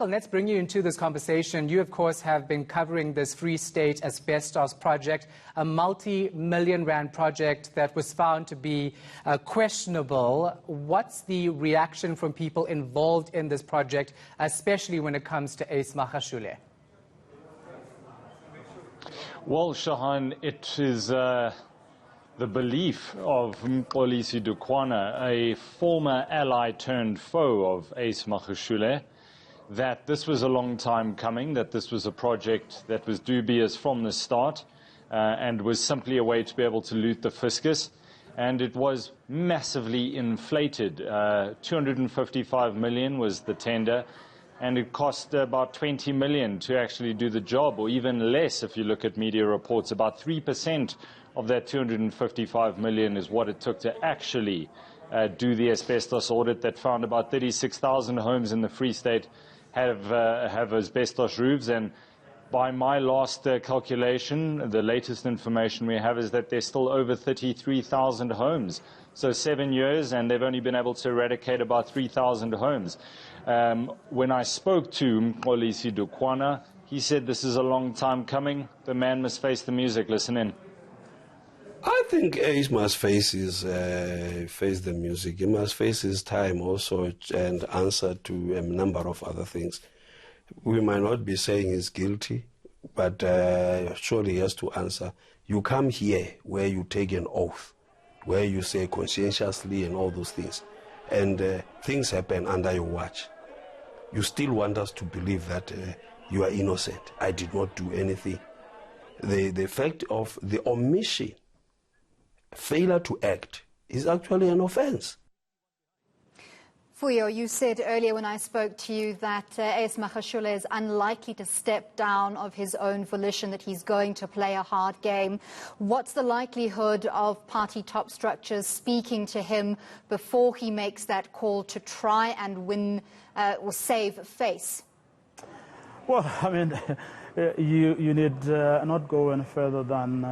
Well, let's bring you into this conversation. You, of course, have been covering this Free State asbestos project, a multi-million rand project that was found to be questionable. What's the reaction from people involved in this project, especially when it comes to Ace Magashule? Well, Shahan, it is the belief of Mxolisi Dukwana, a former ally turned foe of Ace Magashule, that this was a long time coming, that this was a project that was dubious from the start and was simply a way to be able to loot the fiscus. And it was massively inflated. 255 million was the tender, and it cost about 20 million to actually do the job, or even less if you look at media reports. About 3% of that 255 million is what it took to actually do the asbestos audit that found about 36,000 homes in the Free State have asbestos roofs. And by my last calculation, the latest information we have is that there's still over 33,000 homes. So 7 years, and they've only been able to eradicate about 3,000 homes. When I spoke to Mxolisi Dukwana, he said this is a long time coming. The man must face the music. Listen in. I think Ace must face the music. He must face his time also and answer to a number of other things. We might not be saying he's guilty, but surely he has to answer. You come here where you take an oath, where you say conscientiously and all those things, and things happen under your watch. You still want us to believe that you are innocent. I did not do anything. The fact of the omission, failure to act, is actually an offense. Fuyo, you said earlier when I spoke to you that Ace Magashule is unlikely to step down of his own volition, that he's going to play a hard game. What's the likelihood of party top structures speaking to him before he makes that call to try and win or save face? Well, I mean, you need not go any further than,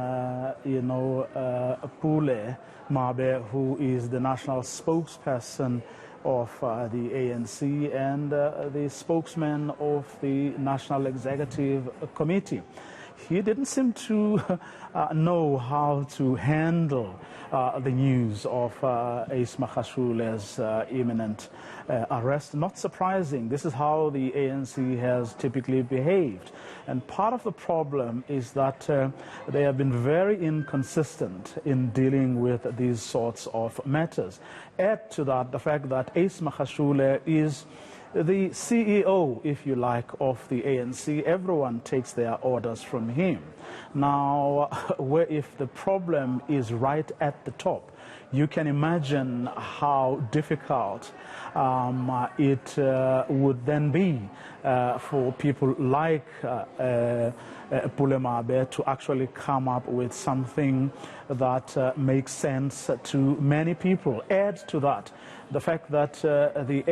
Pule Mabe, who is the national spokesperson of the ANC and the spokesman of the National Executive Committee. He didn't seem to know how to handle the news of Ace Magashule's imminent arrest. Not surprising. This is how the ANC has typically behaved. And part of the problem is that they have been very inconsistent in dealing with these sorts of matters. Add to that the fact that Ace Magashule is the CEO, if you like, of the ANC. Everyone takes their orders from him. Now, if the problem is right at the top, you can imagine how difficult it would then be for people like Pulemabe to actually come up with something that makes sense to many people. Add to that the fact that the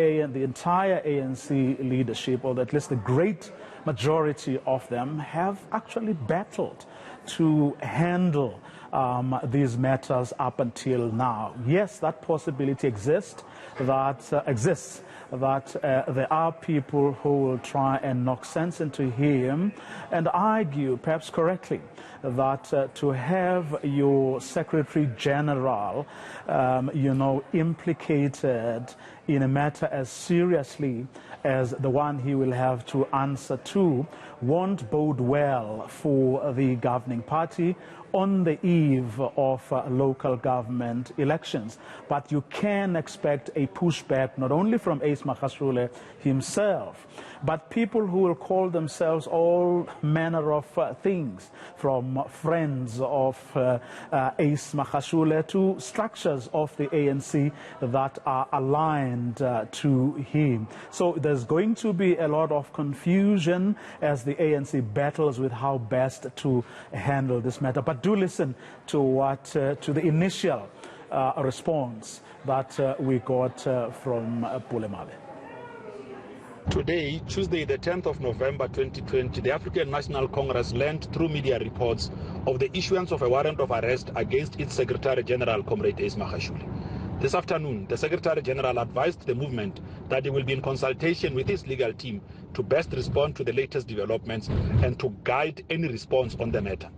entire ANC leadership, or at least the great majority of them, have actually battled to handle these matters up until now. Yes, that possibility exists, that there are people who will try and knock sense into him and argue, perhaps correctly, that to have your Secretary-General, implicated in a matter as seriously as the one he will have to answer to won't bode well for the governing party on the eve of local government elections. But you can expect a pushback not only from Ace Magashule himself, but people who will call themselves all manner of things, from friends of Ace Magashule to structures of the ANC that are aligned to him. So there's going to be a lot of confusion as the ANC battles with how best to handle this matter. But do listen to the initial response that we got from Pulemabe. Today, Tuesday, the 10th of November 2020, the African National Congress learned through media reports of the issuance of a warrant of arrest against its Secretary-General, Comrade Ace Magashule. This afternoon, the Secretary-General advised the movement that he will be in consultation with his legal team to best respond to the latest developments and to guide any response on the matter.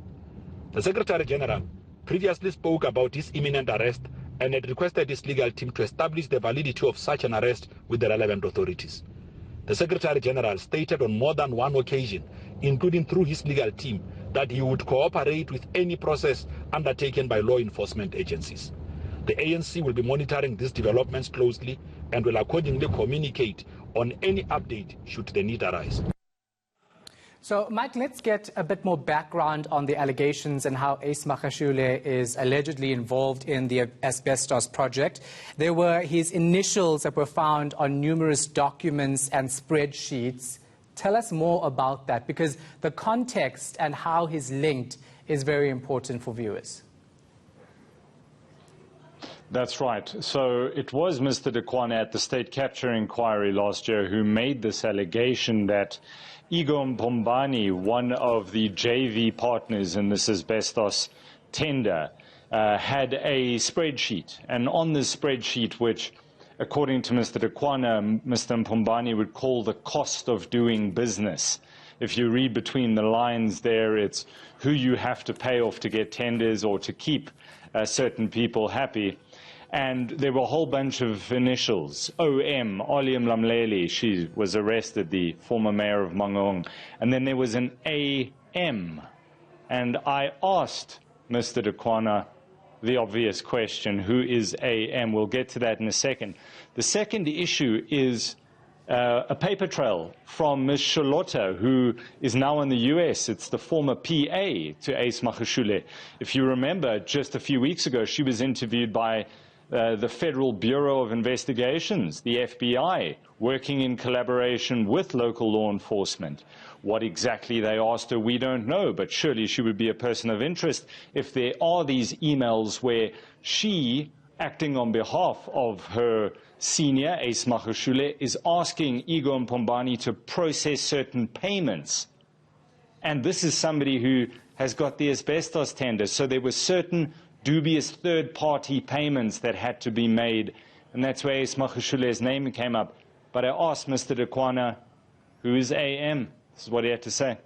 The Secretary-General previously spoke about his imminent arrest and had requested his legal team to establish the validity of such an arrest with the relevant authorities. The Secretary-General stated on more than one occasion, including through his legal team, that he would cooperate with any process undertaken by law enforcement agencies. The ANC will be monitoring these developments closely and will accordingly communicate on any update should the need arise. So, Mike, let's get a bit more background on the allegations and how Ace Magashule is allegedly involved in the asbestos project. There were his initials that were found on numerous documents and spreadsheets. Tell us more about that, because the context and how he's linked is very important for viewers. That's right. So it was Mr. Dukwana at the state capture inquiry last year who made this allegation that Igor Mpombani, one of the JV partners in this asbestos tender, had a spreadsheet. And on this spreadsheet, which, according to Mr. Dukwana, Mr. Mpombani would call the cost of doing business. If you read between the lines there, it's who you have to pay off to get tenders or to keep certain people happy. And there were a whole bunch of initials. OM, Olium Lamleli, she was arrested, the former mayor of Mangaung. And then there was an AM. And I asked Mr. Dukwana the obvious question, who is AM? We'll get to that in a second. The second issue is a paper trail from Ms. Charlotta, who is now in the US. It's the former PA to Ace Magashule. If you remember, just a few weeks ago, she was interviewed by the Federal Bureau of Investigations, the FBI, working in collaboration with local law enforcement. What exactly they asked her, we don't know, but surely she would be a person of interest if there are these emails where she, acting on behalf of her senior, Ace Magashule, is asking Igor Mpombani to process certain payments. And this is somebody who has got the asbestos tender, so there were certain dubious third-party payments that had to be made, and that's where Ace Magashule's name came up. But I asked Mr. Dukwana, who is AM? This is what he had to say.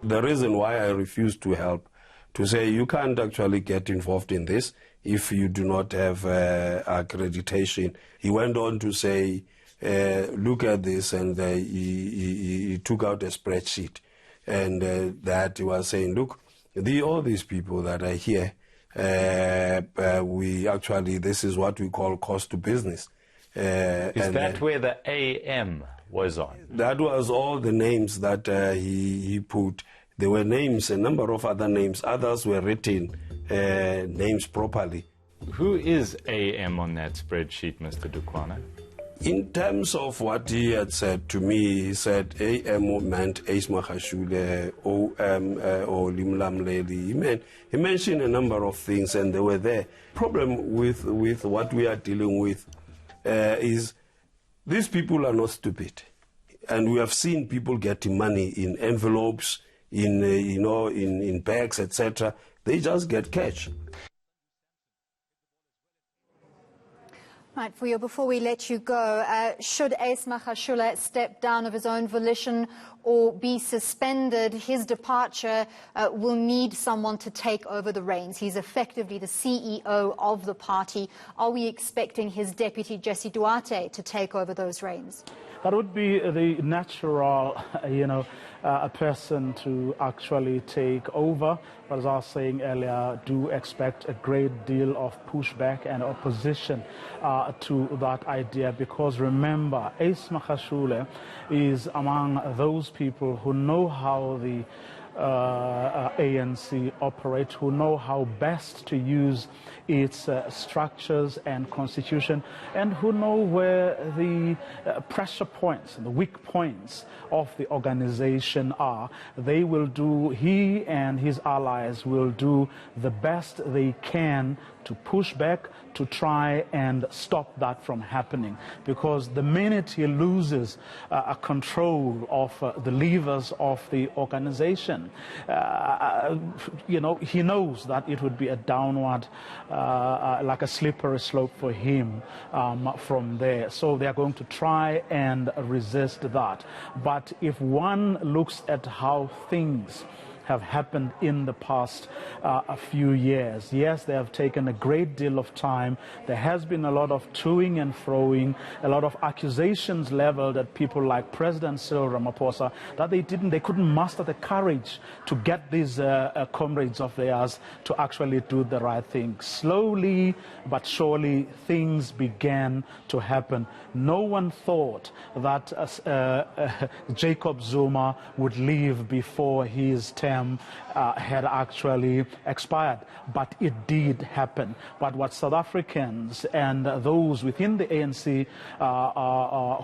The reason why I refuse to help, to say you can't actually get involved in this if you do not have accreditation. He went on to say, look at this, and he took out a spreadsheet, and that he was saying, look, all these people that are here, we actually, this is what we call cost to business. Is that where the AM was on? That was all the names that he put. There were names, a number of other names. Others were written names properly. Who is AM on that spreadsheet, Mr. Dukwana? In terms of what he had said to me, he said AM meant Ace Magashule, OM or Limlam Lady. He mentioned a number of things, and they were there. Problem with what we are dealing with is these people are not stupid, and we have seen people getting money in envelopes, in bags, etc. They just get cash. Right, Vuyo, before we let you go, should Ace Magashule step down of his own volition or be suspended, his departure will need someone to take over the reins. He's effectively the CEO of the party. Are we expecting his deputy, Jesse Duarte, to take over those reins? That would be the natural, a person to actually take over. But as I was saying earlier, do expect a great deal of pushback and opposition to that idea, because remember, Ace Magashule is among those people who know how the ANC operate, who know how best to use its structures and constitution, and who know where the pressure points, the weak points of the organization are. They will do, he and his allies will do the best they can to push back, to try and stop that from happening. Because the minute he loses a control of the levers of the organization, he knows that it would be a downward, like a slippery slope for him from there. So they are going to try and resist that. But if one looks at how things have happened in the past a few years. Yes, they have taken a great deal of time. There has been a lot of toing and froing, a lot of accusations leveled at people like President Cyril Ramaphosa that they couldn't muster the courage to get these comrades of theirs to actually do the right thing. Slowly but surely things began to happen. No one thought that Jacob Zuma would leave before his term had actually expired, but it did happen. But what South Africans and those within the ANC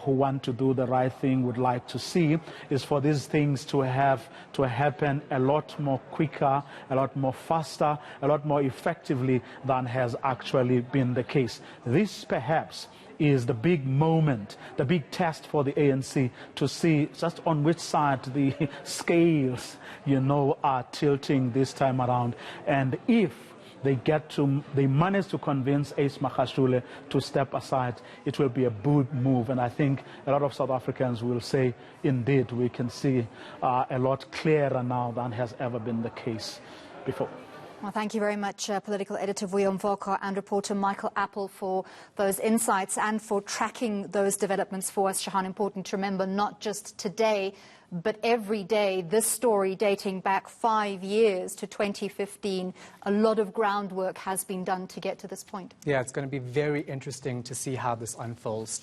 who want to do the right thing would like to see is for these things to happen a lot more quicker, a lot more faster, a lot more effectively than has actually been the case. This perhaps is the big moment, the big test for the ANC to see just on which side the scales, are tilting this time around. And if they manage to convince Ace Magashule to step aside, it will be a good move. And I think a lot of South Africans will say, indeed, we can see a lot clearer now than has ever been the case before. Well, thank you very much, political editor Vuyo Mvoko and reporter Michael Apple, for those insights and for tracking those developments for us. Shahan, important to remember, not just today, but every day. This story dating back 5 years to 2015. A lot of groundwork has been done to get to this point. Yeah, it's going to be very interesting to see how this unfolds.